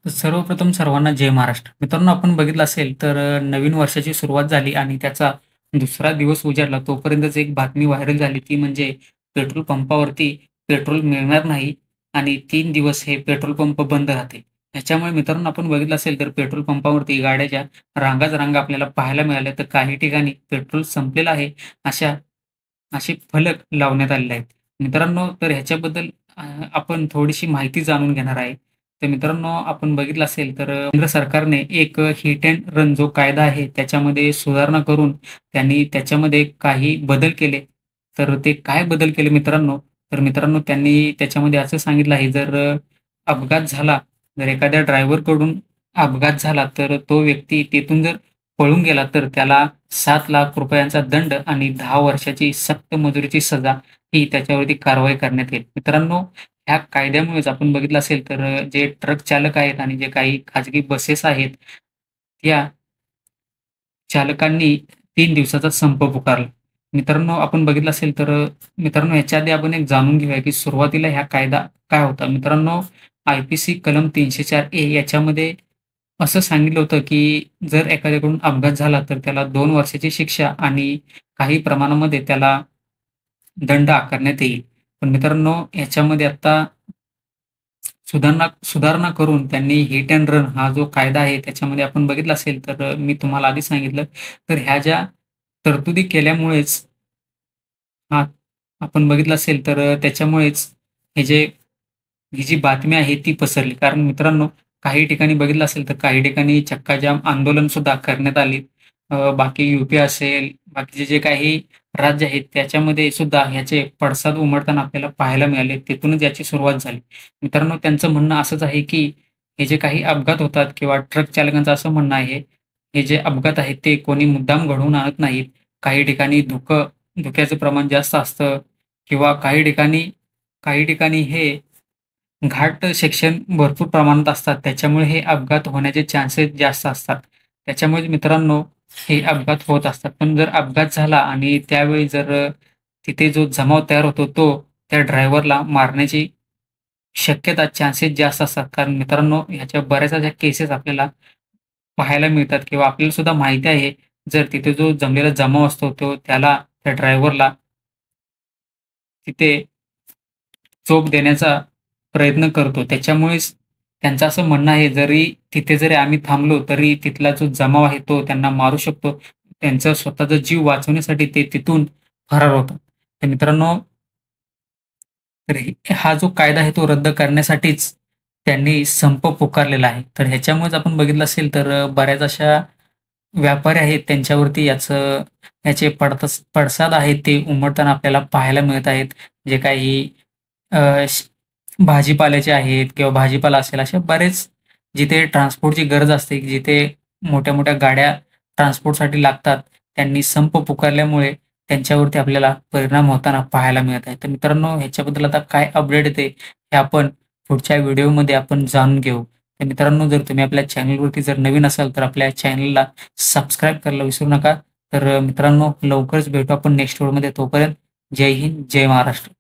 तर सर्वप्रथम सर्वांना जय महाराष्ट्र. मित्रांनो आपण बघितलं असेल तर नवीन वर्षाची सुरुवात झाली आणि त्याचा दुसरा दिवस उजाडला तोपर्यंतच एक बातमी व्हायरल झाली ती म्हणजे पेट्रोल पंपावरती पेट्रोल मिळणार नाही आणि 3 दिवस हे पेट्रोल पंप बंद राहतील. ह्याच्यामुळे मित्रांनो आपण बघितलं असेल तर पेट्रोल पंपावरती गाड्याच्या रांगाच रांगा आपल्याला पाहायला मिळाल्या. तर काही ठिकाणी पेट्रोल संपलेलं आहे अशा असे फलक लावण्यात आलेले आहेत. मित्रांनो तर ह्याच्याबद्दल आपण थोडीशी माहिती जाणून घेणार आहे. तर मित्रांनो आपण बघितलं असेल तर केंद्र सरकारने एक हिट अँड रन जो कायदा आहे त्याच्यामध्ये सुधारणा करून त्यांनी त्याच्यामध्ये काही बदल केले. तर ते काय बदल केले मित्रांनो? तर मित्रांनो त्यांनी त्याच्यामध्ये असं सांगितलं आहे जर अपघात झाला, जर एखाद्या ड्रायव्हरकडून अपघात झाला तर तो व्यक्ती तिथून जर पळून गेला तर त्याला ₹7,00,000 दंड आणि 10 वर्षाची सक्त मजुरीची सजा ही त्याच्यावरती कारवाई करण्यात येईल. मित्रांनो ह्या कायद्यामुळेच आपण बघितलं असेल तर जे ट्रक चालक आहेत आणि जे काही खाजगी बसेस आहेत, या चालकांनी 3 दिवसाचा संप पुकारला. मित्रांनो आपण बघितलं असेल तर मित्रांनो ह्याच्या आधी आपण एक जाणून घेऊया, की सुरुवातीला हा कायदा काय होता? मित्रांनो आय-पी-सी कलम 304 ए याच्यामध्ये असं सांगितलं होतं, की जर एखाद्याकडून अपघात झाला तर त्याला 2 वर्षाची शिक्षा आणि काही प्रमाणामध्ये त्याला दंड आकारण्यात येईल. पण मित्रांनो ह्याच्यामध्ये आता सुधारणा सुधारणा करून त्यांनी हिट अँड रन हा जो कायदा आहे त्याच्यामध्ये आपण बघितलं असेल तर मी तुम्हाला आधी सांगितलं, तर ह्या ज्या तरतुदी केल्यामुळेच हां, आपण बघितलं असेल तर त्याच्यामुळेच हे जे ही जी बातमी आहे ती पसरली. कारण मित्रांनो काही ठिकाणी बघितलं असेल तर काही ठिकाणी चक्काजाम आंदोलनसुद्धा करण्यात आली. बाकी यू-पी असेल, बाकीचे जे काही राज्य आहेत त्याच्यामध्ये सुद्धा ह्याचे पडसाद उमटताना आपल्याला पाहायला मिळाले. तिथूनच याची सुरुवात झाली. मित्रांनो त्यांचं म्हणणं असंच आहे, की हे जे काही अपघात होतात किंवा ट्रक चालकांचं असं म्हणणं आहे, हे जे अपघात आहेत ते कोणी मुद्दाम घडवून आणत नाहीत. काही ठिकाणी धुक्याचं प्रमाण जास्त असतं किंवा काही ठिकाणी हे घाट सेक्शन भरपूर प्रमाणात असतात. त्याच्यामुळे हे अपघात होण्याचे चान्सेस जास्त असतात. त्याच्यामुळे मित्रांनो हे अपघात होत असतात. पण जर अपघात झाला आणि त्यावेळी जर तिथे जो जमाव तयार होतो तो त्या ड्रायव्हरला मारण्याची शक्यता, चान्सेस जास्त असतात. कारण मित्रांनो ह्याच्या बऱ्याच अशा केसेस आपल्याला पाहायला मिळतात किंवा आपल्याला सुद्धा माहिती आहे. जर तिथे जो जमलेला जमाव असतो तो त्या ड्रायव्हरला तिथे चोप देण्याचा प्रयत्न करतो. त्याच्यामुळेच त्यांचं असं म्हणणं आहे, जरी आम्ही थांबलो, तरी तिथला जो जमाव आहे तो त्यांना मारू शकतो. त्यांचा स्वतःचा जीव वाचवण्यासाठी ते तिथून फरार होतात. तर मित्रांनो, तर हा जो कायदा आहे तो रद्द करण्यासाठीच त्यांनी संप पुकारलेला आहे. तर ह्याच्यामुळेच आपण बघितलं असेल तर बऱ्याच अशा व्यापारी आहेत त्यांच्यावरती याचे पडसाद आहेत ते उमटताना आपल्याला पाहायला मिळत आहेत. जे काही अ, श भाजीपाल्याचे आहेत किंवा भाजीपाला असेल असे बरेच जिथे ट्रान्सपोर्टची गरज असते, जिथे मोठ्या-मोठ्या गाड्या ट्रान्सपोर्टसाठी लागतात, त्यांनी संप पुकारल्यामुळे त्यांच्यावरती आपल्याला परिणाम होताना पाहायला मिळत आहे. तर मित्रांनो ह्याच्याबद्दल आता काय अपडेट येते हे आपण पुढच्या व्हिडिओमध्ये आपण जाणून घेऊ. तर मित्रांनो जर तुम्ही आपल्या चॅनलवरती जर नवीन असाल तर आपल्या चॅनलला सबस्क्राईब करायला विसरू नका. तर मित्रांनो लवकरच भेटू आपण नेक्स्ट व्हिडिओमध्ये. तोपर्यंत जय हिंद, जय महाराष्ट्र.